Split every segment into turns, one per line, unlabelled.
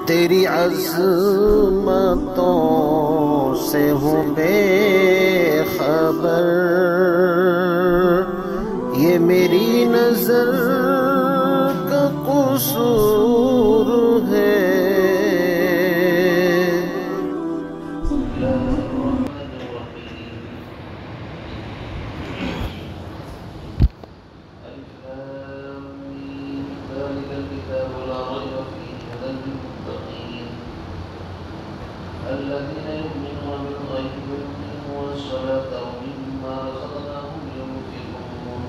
تیری عظمتوں سے ہوں بے خبر، یہ میری نظر کا قصور ہے۔
الذين يؤمنون بالغيب ويقيمون الصلاة ومما رزقناهم ينفقون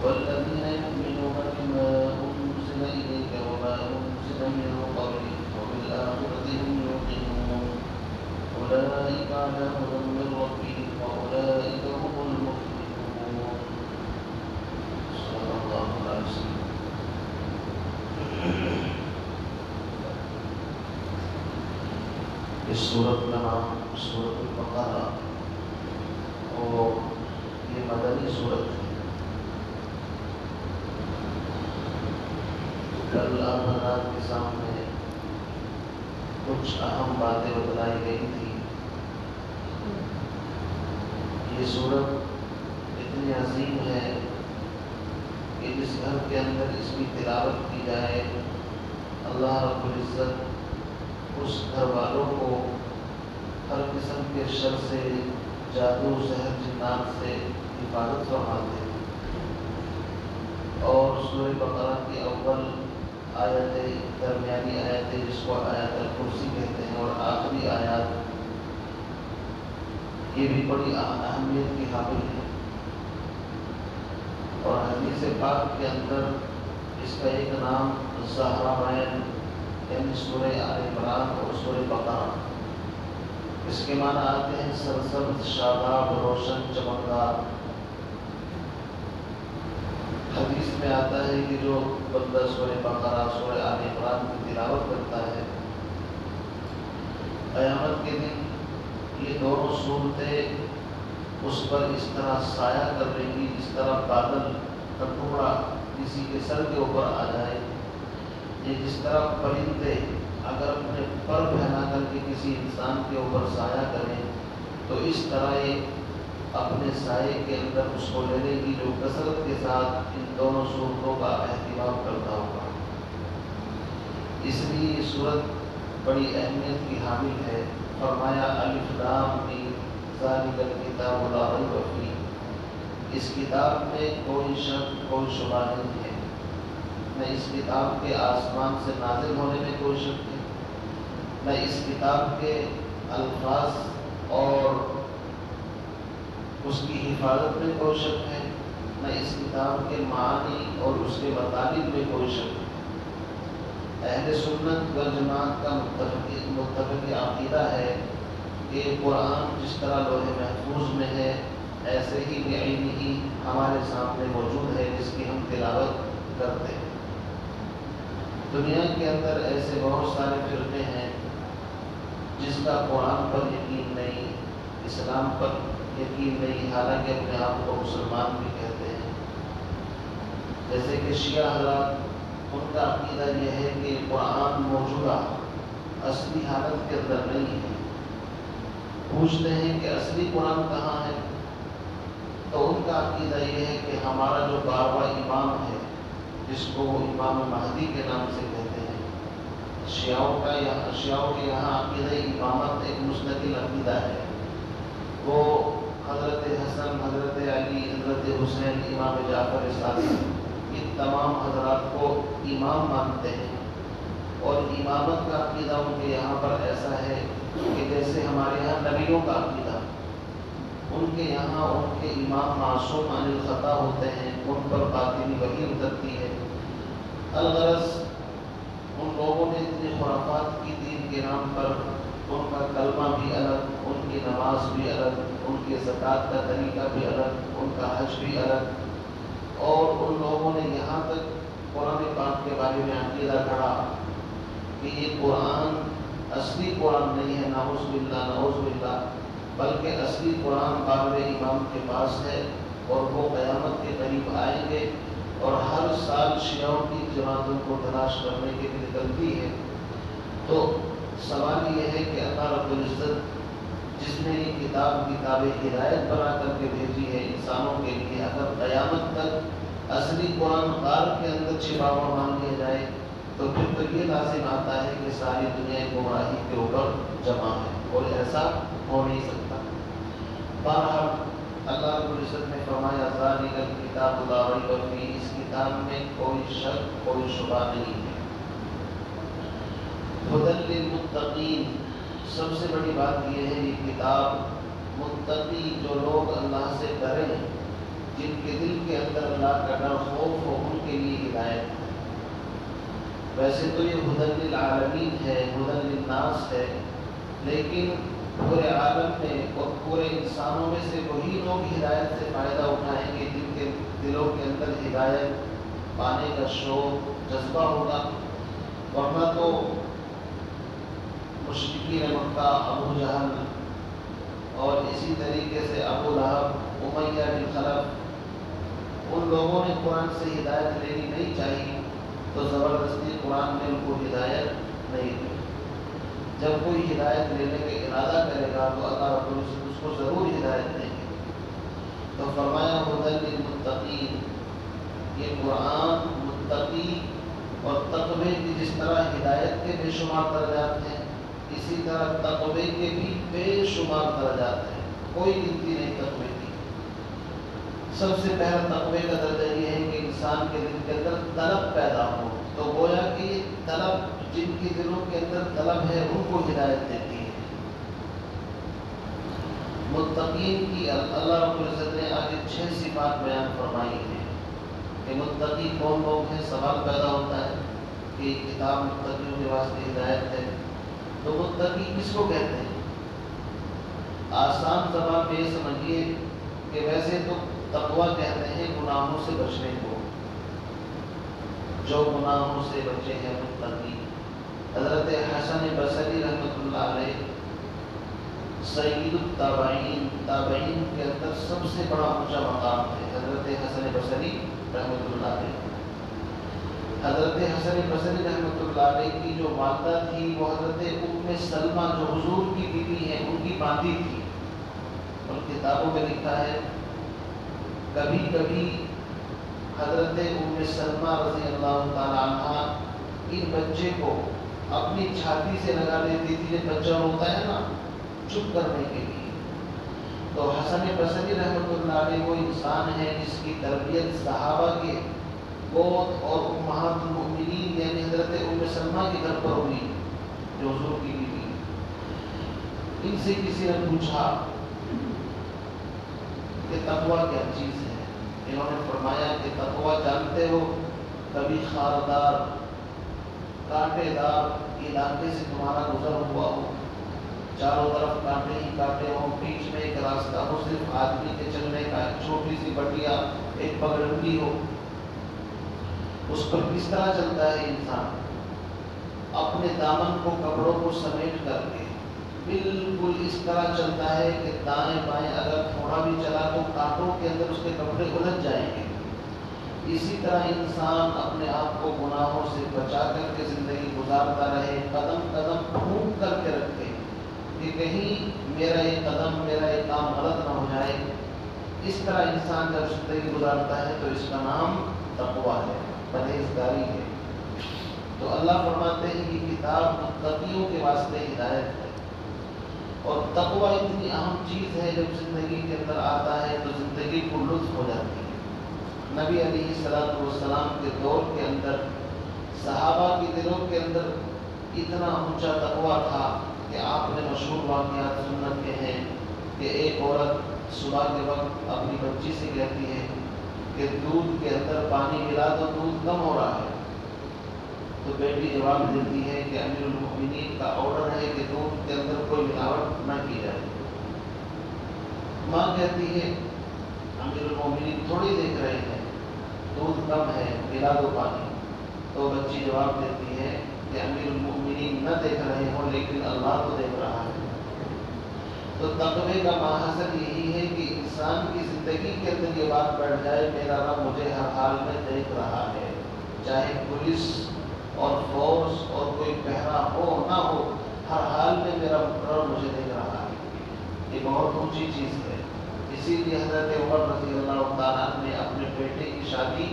والذين يؤمنون بما أنزل إليك وما أنزل من قبلك وبالآخرة هم يوقنون أولئك على هدى من ربهم وأولئك هم المفلحون. صدق الله العظيم. اس سورت کا نام سورت البقرہ اور یہ مدنی سورت ہے۔ کل آپ حضرات کے سامنے کچھ اہم باتیں بتلائی گئی تھی۔ یہ سورت اتنی عظیم ہے کہ جس گھر کے اندر اس کی تلاوت کی جائے اللہ رب العزت اس گھر والوں کو ہر قسم کے شر سے، جادو، زہر، جنات سے حفاظت فرماتے ہیں۔ اور سورہ بقرہ کی اول آیت، درمیانی آیت جس کو آیت الکرسی کہتے ہیں، اور آخری آیات یہ بھی بڑی اہمیت کی حامل ہے۔ اور حدیث پاک کے اندر اس کا ایک نام زہراوین یعنی سورہ آل عمران اور سورہ بقرہ، اس کے معنی آتے ہیں سرسبز، شاداب، روشن، چمکدار۔ حدیث میں آتا ہے کہ جو بندہ سورہ بقرہ، سورہ آل عمران کی تلاوت کرتا ہے، قیامت کے دن یہ دونوں صورتیں اس پر اس طرح سایہ کر رہیں گی جس طرح بادل کا ٹکڑا کسی کے سر کے اوپر آ جائے۔ یہ جس طرح پرندے اگر اپنے پر پھیلا کر کے کسی انسان کے اوپر سایہ کریں تو اس طرح یہ اپنے سائے کے اندر اس کو لے لے گی جو کثرت کے ساتھ ان دونوں صورتوں کا اہتمام کرتا ہوگا۔ اس لیے یہ صورت بڑی اہمیت کی حامل ہے۔ فرمایا الف لام میم ذالک الکتاب لا ریب فیہ، اس کتاب میں کوئی شک، کوئی شبہ نہیں ہے۔ نہ اس کتاب کے آسمان سے نازل ہونے میں کوئی شک ہے، نہ اس کتاب کے الفاظ اور اس کی حفاظت میں کوئی شک ہے، نہ اس کتاب کے معانی اور اس کے مطالب میں کوئی شک ہے۔ اہل سنت والجماعت کا متفق عقیدہ ہے کہ قرآن جس طرح لوح محفوظ میں ہے ایسے ہی بعینہ ہی ہمارے سامنے موجود ہے جس کی ہم تلاوت کرتے ہیں۔ دنیا کے اندر ایسے بہت سارے فرقے ہیں جس کا قرآن پر یقین نہیں، اسلام پر یقین نہیں، حالانکہ اپنے آپ کو مسلمان بھی کہتے ہیں۔ جیسے کہ شیعہ حضرات، ان کا عقیدہ یہ ہے کہ قرآن موجودہ اصلی حالت کے اندر نہیں ہے۔ پوچھتے ہیں کہ اصلی قرآن کہاں ہے، تو ان کا عقیدہ یہ ہے کہ ہمارا جو 12واں امام ہے جس کو امام مہدی کے نام سے کہتے ہیں، شیعوں کے یہاں عقیدہ امامت ایک مستقل عقیدہ ہے۔ وہ حضرت حسن، حضرت علی، حضرت حسین، امام جعفر صادق، ان تمام حضرات کو امام مانتے ہیں۔ اور امامت کا عقیدہ ان کے یہاں پر ایسا ہے کہ جیسے ہمارے یہاں نبیوں کا عقیدہ، ان کے یہاں ان کے امام معصوم عن الخطا ہوتے ہیں، ان پر باطنی وحی اترتی ہے۔ الغرض ان لوگوں نے اتنے خرافات کی دین کے نام پر، ان کا کلمہ بھی الگ، ان کی نماز بھی الگ، ان کے زکوٰۃ کا طریقہ بھی الگ، ان کا حج بھی الگ، اور ان لوگوں نے یہاں تک قرآن پاک کے بارے میں عقیدہ گھڑا کہ یہ قرآن اصلی قرآن نہیں ہے، نعوذ باللہ نعوذ باللہ، بلکہ اصلی قرآن باب امام کے پاس ہے اور وہ قیامت کے قریب آئیں گے اور ہر سال شیعوں کی جماعتوں کو تلاش کرنے کے لیے نکلتی ہے تو سوال یہ ہے کہ اللہ رب العزت جس نے یہ کتاب ہدایت بنا کر کے بھیجی ہے انسانوں کے لیے، اگر قیامت تک اصلی قرآن غار کے اندر چھپا ہوا مان لیا جائے تو پھر تو یہ لازم آتا ہے کہ ساری دنیا گمراہی کے اوپر جمع ہے، اور ایسا ہو نہیں سکتا۔ بہرحال اللہ رب العزت نے فرمایا ذالک الکتاب لا ریب فیہ، اس کتاب میں کوئی شک کوئی شبہ نہیں ہے۔ ہدی للمتقین، سب سے بڑی بات یہ ہے یہ کتاب متقی جو لوگ اللہ سے ڈریں، جن کے دل کے اندر اللہ کا ڈر خوف ہو، ان کے لیے ہدایت ہے۔ ویسے تو یہ ہدی للعالمین ہے، ہدی للناس ہے، لیکن پورے عالم میں اور پورے انسانوں میں سے وہی لوگ ہدایت سے فائدہ اٹھائیں گے جن کے دلوں کے اندر ہدایت پانے کا شوق جذبہ ہوگا، ورنہ تو مشرکین مکہ، ابو جہل اور اسی طریقے سے ابو لہب، امیہ بن خلف، ان لوگوں نے قرآن سے ہدایت لینی نہیں چاہی تو زبردستی قرآن نے ان کو ہدایت نہیں دی۔ جب کوئی ہدایت لینے کا ارادہ کرے گا تو اللہ رب العزت اس کو ضرور ہدایت دیں گے۔ تو فرمایا ہدی للمتقین، یہ قرآن متقی اور تقوی کی جس طرح ہدایت کے بے شمار درجات ہیں، اسی طرح تقوی کے بھی بے شمار درجات ہیں، کوئی گنتی نہیں تقوی کی۔ سب سے پہلا تقوی کا درجہ یہ ہے کہ انسان کے دل کے اندر طلب پیدا ہو، تو گویا کہ یہ طلب جن کی دلوں کے اندر طلب ہے ان کو ہدایت دیتی ہے۔ متقین کی اللہ رب العزت نے آگے 6 صفات بیان فرمائی ہیں کہ متقی کون لوگ ہیں۔ سوال پیدا ہوتا ہے کہ کتاب متقیوں کے واسطے ہدایت ہے، تو متقی کس کو کہتے ہیں؟ آسان زبان میں یہ سمجھیے کہ ویسے تو تقویٰ کہتے ہیں گناہوں سے بچنے کو، جو گناہوں سے بچے ہیں متقی۔ حضرت حسن بصری رحمۃ اللہ علیہ سید التابعین، تابعین کے اندر سب سے بڑا اونچا مقام ہے حضرت حسن بصری رحمۃ اللہ علیہ۔ حضرت حسن بصری رحمۃ اللہ علیہ کی جو والدہ تھی وہ حضرت ام سلمہ جو حضور کی بیوی ہیں ان کی باندھی تھی، اور کتابوں میں لکھا ہے کبھی کبھی حضرت ام سلمہ رضی اللہ تعالی عنہ ان بچے کو اپنی چھاتی سے لگا لیتی تھی، جب بچہ روتا ہے نا چپ کرنے کے لیے۔ تو حسن بصری رحمۃ اللہ علیہ وہ انسان ہے جس کی تربیت صحابہ کے گود اور امہات المؤمنین یعنی حضرت ام سلمہ کے گھر پر ہوئی جو حضور کی بیوی۔ ان سے کسی نے پوچھا کہ تقویٰ کیا چیز ہے؟ انہوں نے فرمایا کہ تقویٰ جانتے ہو، کبھی خاردار کانٹے دار علاقے سے تمہارا گزر ہوا ہو، چاروں طرف کانٹے ہی کانٹے ہوں، بیچ میں ایک راستہ ہو صرف آدمی کے چلنے کا، ایک چھوٹی سی بٹیا، ایک پگڈنڈی ہو، اس پر کس طرح چلتا ہے انسان؟ اپنے دامن کو کپڑوں کو سمیٹ کر کے بالکل اس طرح چلتا ہے کہ دائیں بائیں اگر تھوڑا بھی چلا تو کانٹوں کے اندر اس کے کپڑے الجھ جائیں گے۔ اسی طرح انسان اپنے آپ کو گناہوں سے بچا کر کے زندگی گزارتا رہے، قدم قدم پھونک کر کے رکھے کہ کہیں میرا یہ قدم میرا یہ کام غلط نہ ہو جائے۔ اس طرح انسان جب زندگی گزارتا ہے تو اس کا نام تقویٰ ہے، پرہیزگاری ہے۔ تو اللہ فرماتے ہیں کہ کتاب متقیوں کے واسطے ہدایت ہے، اور تقویٰ اتنی اہم چیز ہے جب زندگی کے اندر آتا ہے تو زندگی کو لطف ہو جاتی ہے۔ نبی علیہ الصلوۃ والسلام کے دور کے اندر صحابہ کے دلوں کے اندر اتنا اونچا تقویٰ تھا کہ آپ نے مشہور واقعات سنت کے ہیں کہ ایک عورت صبح کے وقت اپنی بچی سے کہتی ہے کہ دودھ کے اندر پانی ملا تو دودھ کم ہو رہا ہے، تو بیٹی جواب دیتی ہے کہ امیر المؤمنین کا آرڈر ہے کہ دودھ کے اندر کوئی ملاوٹ نہ کی جائے۔ ماں کہتی ہے امیر المؤمنین تھوڑی دیکھ رہے ہیں، دودھ کم ہے، ملا دو پانی۔ تو بچی جواب دیتی ہے کہ امیر المؤمنین نہ دیکھ رہے ہوں لیکن اللہ تو دیکھ رہا ہے۔ تو تقوی کا ماحصل یہی ہے کہ انسان کی زندگی کے اندر یہ بات بیٹھ جائے میرا رب مجھے ہر حال میں دیکھ رہا ہے، چاہے پولیس اور فورس اور کوئی پہرا ہو نہ اونچی چیز ہے۔ اسی لیے حضرت عمر رضی اللہ تعالیٰ نے اپنے بیٹے کی شادی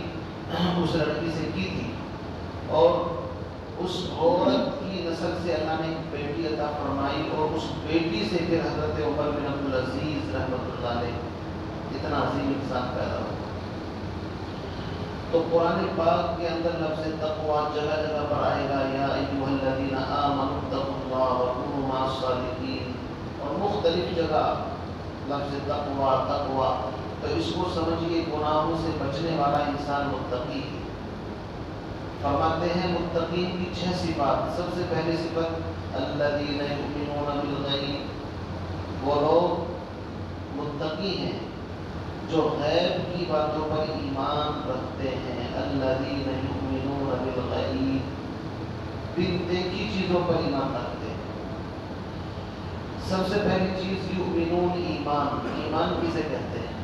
اس لڑکی سے کی تھی، اور اس عورت کی نسل سے اللہ نے ایک بیٹی عطا فرمائی، اور اس بیٹی سے پھر حضرت عمر بن عبدالعزیز رحمۃ اللہ علیہ اتنا عظیم انسان پیدا ہوا۔ تو قرآن پاک کے اندر لفظ تقویٰ جگہ جگہ پر آئے گا، یا ایھا الذین آمنوا اتقوا اللہ وکونوا مع الصادقین، اور مختلف جگہ لفظ تقویٰ تقویٰ۔ تو اس کو سمجھیے گناہوں سے بچنے والا انسان متقی ہے۔ فرماتے ہیں متقین کی 6 صفات۔ سب سے پہلی صفت الذین یؤمنون بالغیب، وہ لوگ متقی ہیں جو غیب کی باتوں پر ایمان رکھتے ہیں۔ الذین یؤمنون بالغیب، بن دیکھی چیزوں پر ایمان رکھتے ہیں۔ سب سے پہلی چیز یؤمنون، ایمان۔ ایمان کسے کہتے ہیں؟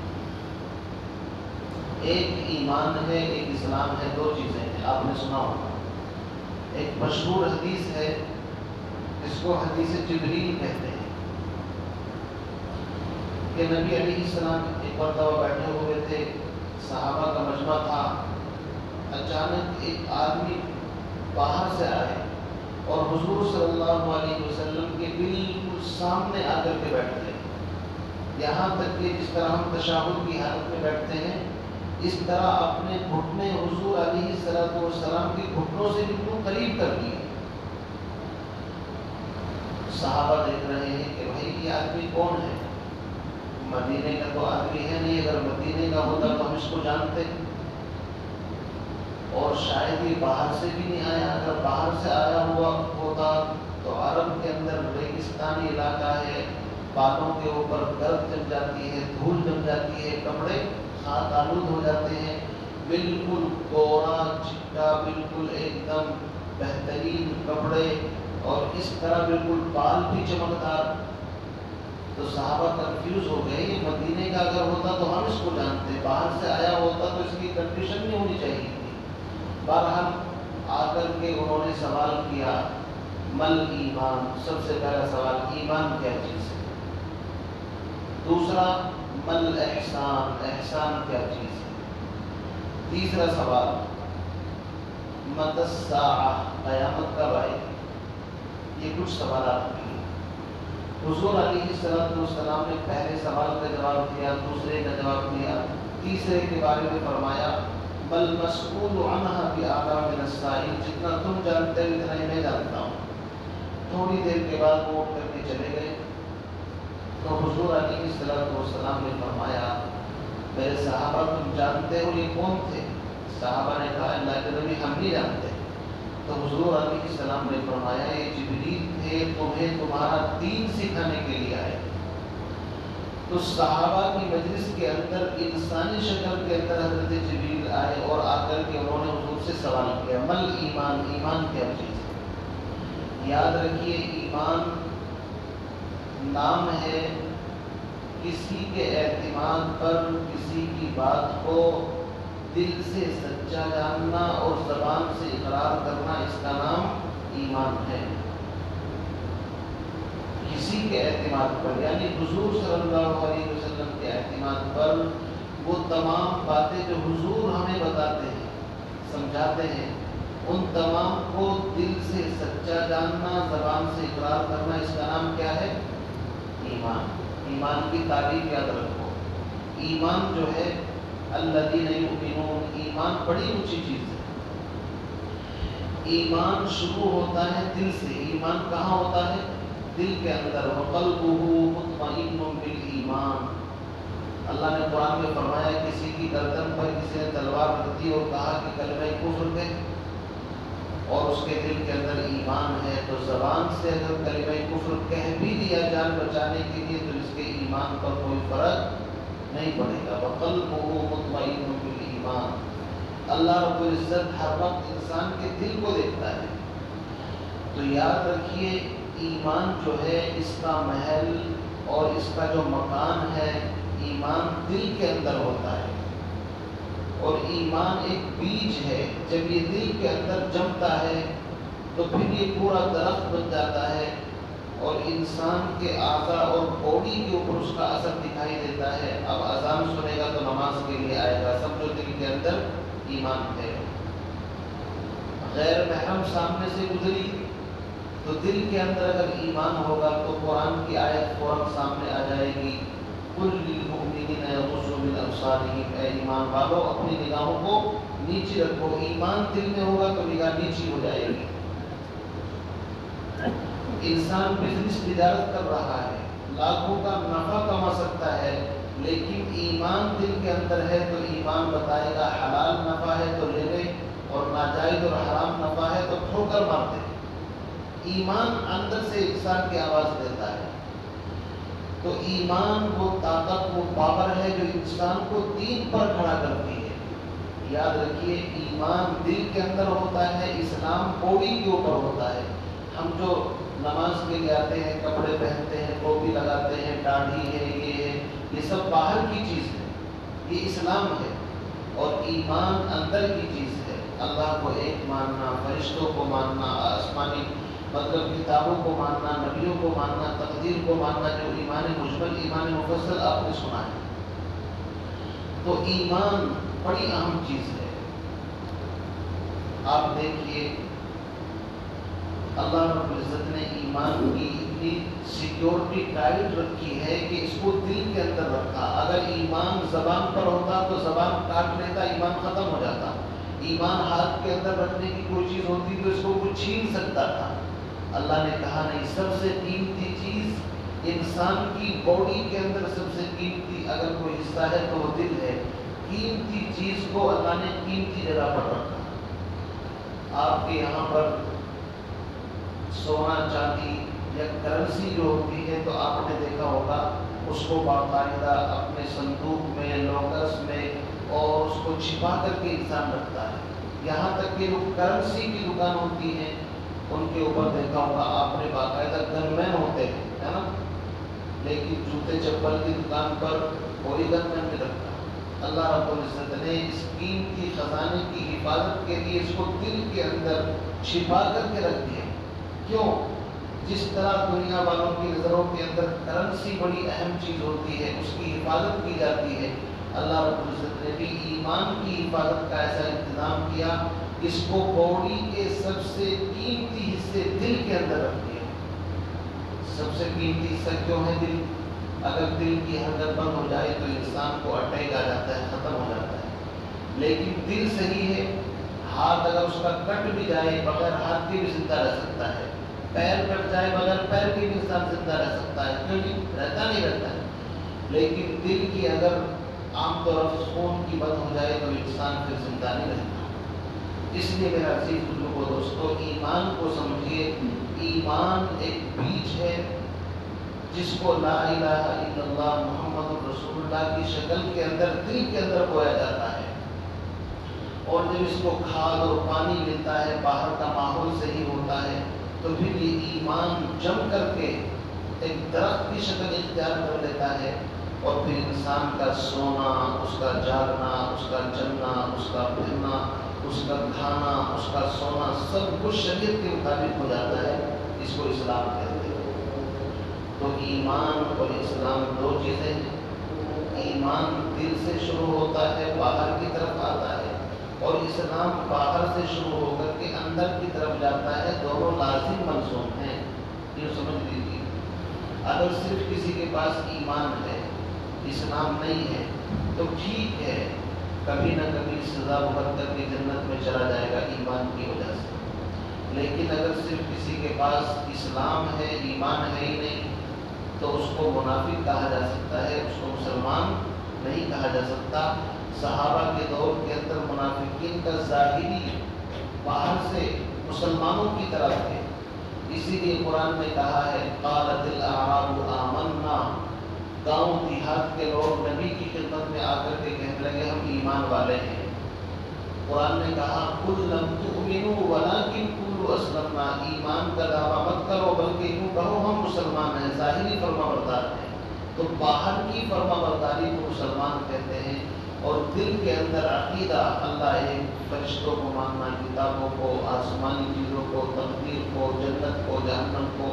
ایک ایمان ہے، ایک اسلام ہے، 2 چیزیں ہیں، آپ نے سنا ہوگا۔ ایک مشہور حدیث ہے جس کو حدیث جبریل کہتے ہیں، کہ نبی علیہ السلام ایک مرتبہ بیٹھے ہوئے تھے، صحابہ کا مجمع تھا، اچانک ایک آدمی باہر سے آئے اور حضور صلی اللہ علیہ وسلم کے بالکل سامنے آ کر کے بیٹھ گئے۔ یہاں تک کہ جس طرح ہم تشہد کی حالت میں بیٹھتے ہیں، اس طرح اپنے گھٹنے حضور علیہ السلام کے گھٹنوں سے بالکل قریب کر لیے۔ صحابہ دیکھ رہے ہیں کہ بھائی یہ آدمی کون ہے؟ مدینے کا تو آدمی ہے نہیں، اگر مدینے کا ہوتا تو ہم اس کو جانتے، اور شاید یہ باہر سے بھی نہیں آیا۔ اگر باہر سے آیا ہوا ہوتا تو عرب کے اندر ریگستانی علاقہ ہے، بالوں کے اوپر گرد جم جاتی ہے، دھول جم جاتی ہے، کپڑے خاک آلود ہو جاتے ہیں، بالکل گورا چٹا، بالکل ایک دم بہترین کپڑے، اور اس طرح بالکل بال بھی چمکدار۔ تو صحابہ کنفیوز ہو گئے، یہ مدینے کا اگر ہوتا تو ہم اس کو جانتے، باہر سے آیا ہوتا تو اس کی کنڈیشن نہیں ہونی چاہیے تھی۔ بہرحال آ کر کے انہوں نے سوال کیا، مل ایمان، سب سے پہلا سوال ایمان کیا چیز ہے؟ دوسرا مل احسان، احسان کیا چیز ہے؟ تیسرا سوال متی الساعہ، قیامت کب آئے گی؟ یہ کچھ سوالات ہیں۔ حضور علیہ السلام نے پہلے سوال کا جواب دیا، دوسرے کا جواب دیا، تیسرے کے بارے میں فرمایا بل مسئول عنہا بأعلم من السائل، جتنا تم جانتے ہو اتنا ہی میں جانتا ہوں۔ تھوڑی دیر کے بعد وہ اٹھ کر کے چلے گئے۔ تو حضور علیہ السلام نے فرمایا میرے صحابہ تم جانتے ہو یہ کون تھے؟ صحابہ نے کہا اللہ کے نبی ہم نہیں جانتے۔ تو حضور علیہ السلام نے فرمایا یہ جبریل تھے، تمہیں تمہارا دین سکھانے کے لیے آئے۔ تو صحابہ کی مجلس کے اندر انسانی شکل کے اندر حضرت جبریل آئے اور آ کر کے انہوں نے حضور سے سوال کیا مل ایمان، ایمان کیا چیز ہے؟ یاد رکھیے ایمان نام ہے کسی کے اعتماد پر کسی کی بات کو دل سے سچا جاننا اور زبان سے اقرار کرنا، اس کا نام ایمان ہے۔ کسی کے اعتماد پر، یعنی حضور صلی اللہ علیہ وسلم کے اعتماد پر وہ تمام باتیں جو حضور ہمیں بتاتے ہیں، سمجھاتے ہیں، ان تمام کو دل سے سچا جاننا، زبان سے اقرار کرنا، اس کا نام کیا ہے؟ ایمان۔ ایمان کی تعریف یاد رکھو، ایمان جو ہے الذین یؤمنون، ایمان بڑی اونچی چیز ہے۔ ایمان شروع ہوتا ہے دل سے۔ ایمان کہاں ہوتا ہے؟ دل کے اندر۔ وقلبہ مطمئن بالایمان، اللہ نے قرآن میں فرمایا کسی کی گردن پر کسی نے تلوار رکھ دی اور کہا کہ کلمہ کفر کہہ، اور اس کے دل کے اندر ایمان ہے، تو زبان سے اگر کلمہ کفر کہہ بھی دیا جان بچانے کے لیے تو اس کے ایمان پر کوئی فرق نہیں پڑے گا۔ وقلبہ مطمئن بالایمان، اللہ رب العزت ہر وقت انسان کے دل کو دیکھتا ہے۔ تو یاد رکھیے ایمان جو ہے اس کا محل اور اس کا جو مکان ہے، ایمان دل کے اندر ہوتا ہے، اور ایمان ایک بیج ہے، جب یہ دل کے اندر جمتا ہے تو پھر یہ پورا درخت بن جاتا ہے، اور انسان کے اعضاء اور باڈی کے اوپر اس کا اثر دکھائی دیتا ہے. اب اذان سنے گا تو نماز کے لیے آئے گا، سمجھو دل کے اندر ایمان ہے. غیر محرم سامنے سے گزری تو دل کے اندر اگر ایمان ہوگا تو قرآن کی آیت فوراً سامنے آ جائے گی. قُلْ لِلْمُؤْمِنِينَ يَغُضُّوا مِنْ أَبْصَارِهِمْ، اے ایمان والو اپنی نگاہوں کو نیچی رکھو. ایمان دل میں ہوگا تو نگاہ نیچی ہو جائے گی. انسان بزنس تجارت کر رہا ہے، لاکھوں کا نفع کما سکتا ہے، لیکن ایمان دل کے اندر ہے تو ایمان بتائے گا حلال نفع ہے تو لے لے، اور ناجائز اور حرام نفع ہے تو ٹھوکر مار دے. ایمان اندر سے انسان کی آواز دیتا ہے. تو ایمان وہ طاقت، وہ پاور ہے جو انسان کو دین پر کھڑا کرتی ہے. یاد رکھیے ایمان دل کے اندر ہوتا ہے، اسلام باڈی کے اوپر ہوتا ہے. ہم جو نماز کے لیے آتے ہیں، کپڑے پہنتے ہیں، ٹوپی لگاتے ہیں، داڑھی ہے، یہ سب باہر کی چیز ہے. یہ اسلام ہے. اور ایمان اندر کی چیز ہے. اللہ کو ایک ماننا، فرشتوں کو ماننا، آسمانی مطلب کتابوں کو ماننا، نبیوں کو ماننا، تقدیر کو ماننا، جو ایمان مجمل، ایمان مفصل آپ نے سنا ہے. تو ایمان بڑی اہم چیز ہے. آپ دیکھیے اللہ رب العزت نے ایمان کی اتنی سیکیورٹی ٹائٹ رکھی ہے کہ اس کو دل کے اندر رکھا. اگر ایمان زبان پر ہوتا تو زبان کاٹ لیتا، ایمان ختم ہو جاتا. ایمان ہاتھ کے اندر رکھنے کی کوئی چیز ہوتی تو اس کو کوئی چھین سکتا تھا. اللہ نے کہا نہیں، سب سے قیمتی چیز انسان کی باڈی کے اندر سب سے قیمتی اگر کوئی حصہ ہے تو وہ دل ہے. قیمتی چیز کو اللہ نے قیمتی جگہ پر رکھا. آپ کے یہاں پر سونا چاندی یا کرنسی جو ہوتی ہے تو آپ نے دیکھا ہوگا اس کو باقاعدہ اپنے صندوق میں، لاکرز میں، اور اس کو چھپا کر کے انسان رکھتا ہے. یہاں تک کہ جو کرنسی کی دکان ہوتی ہے ان کے اوپر دیکھا ہوگا آپ نے باقاعدہ گن مین ہوتے ہیں، ہے نا، لیکن جوتے چپل کی دکان پر کوئی گن مین نہیں رکھتا. اللہ رب العزت نے اس قیمتی خزانے کی حفاظت کے لیے اس کو دل کے اندر چھپا کر کے رکھ دیا. کیوں؟ جس طرح دنیا والوں کی نظروں کے اندر کرنسی بڑی اہم چیز ہوتی ہے، اس کی حفاظت کی جاتی ہے، اللہ رب العزت نے بھی ایمان کی حفاظت کا ایسا انتظام کیا. اس کو باڈی کے سب سے قیمتی حصے دل کے اندر رکھ دیا. سب سے قیمتی حصہ کیوں ہے دل؟ اگر دل کی حرکت بند ہو جائے تو انسان کو اٹیک آ جاتا ہے، ختم ہو جاتا ہے. لیکن دل صحیح ہے. ہاتھ اگر اس کا کٹ بھی جائے بغیر ہاتھ کے بھی زندہ رہ سکتا ہے. پیر کٹ جائے بغیر پیر کے بھی انسان زندہ رہ سکتا ہے. کیوں نہیں رہتا؟ نہیں رہتا ہے. لیکن دل کی اگر عام طور پر خون کی بند ہو جائے تو انسان پھر زندہ نہیں رہتا. اس لیے میرا عزیز بزرگوں دوستو، ایمان کو سمجھیے. ایمان ایک بیج ہے جس کو لا الہ الا اللہ محمد رسول اللہ کی شکل کے اندر دل کے اندر بویا جاتا ہے. اور جب اس کو کھاد اور پانی ملتا ہے، باہر کا ماحول صحیح ہوتا ہے، تو پھر یہ ایمان جم کر کے ایک درخت کی شکل اختیار کر لیتا ہے. اور پھر انسان کا سونا، اس کا جاگنا، اس کا چلنا، اس کا پھرنا، اس کا کھانا، اس کا سونا، سب کچھ شریعت کے مطابق ہو جاتا ہے. اس کو اسلام کہتے ہیں. تو ایمان اور اسلام دو چیزیں ہیں. ایمان دل سے شروع ہوتا ہے، باہر کی طرف آتا ہے، اور اسلام باہر سے شروع ہو کر کے اندر کی طرف جاتا ہے. دونوں لازم ملزوم ہیں، یہ سمجھ لیجیے. اگر صرف کسی کے پاس ایمان ہے، اسلام نہیں ہے، تو ٹھیک ہے، کبھی نہ کبھی سزا بھگت کر کے جنت میں چلا جائے گا ایمان کی وجہ سے. لیکن اگر صرف کسی کے پاس اسلام ہے، ایمان ہے ہی نہیں، تو اس کو منافق کہا جا سکتا ہے، اس کو مسلمان نہیں کہا جا سکتا. صحابہ کے دور کے اندر منافقین کا ظاہری باہر سے مسلمانوں کی طرح تھے. اسی لیے قرآن نے کہا ہے قالت الاعراب آمنا. گاؤں دیہات کے لوگ نبی کی خدمت میں آ کر کے کہنے لگے ہم ایمان والے ہیں. قرآن نے کہا قل لم تؤمنوا ولکن قولوا اسلمنا. ایمان کا دعویٰ مت کرو بلکہ یوں کہو ہم مسلمان ہیں. ظاہری فرما بردار ہیں. تو باہر کی فرما برداری کو مسلمان کہتے ہیں، اور دل کے اندر عقیدہ اللہ ایک، فرشتوں کو ماننا، کتابوں کو، آسمانی چیزوں کو، تقدیر کو، جنت کو، جہنم کو،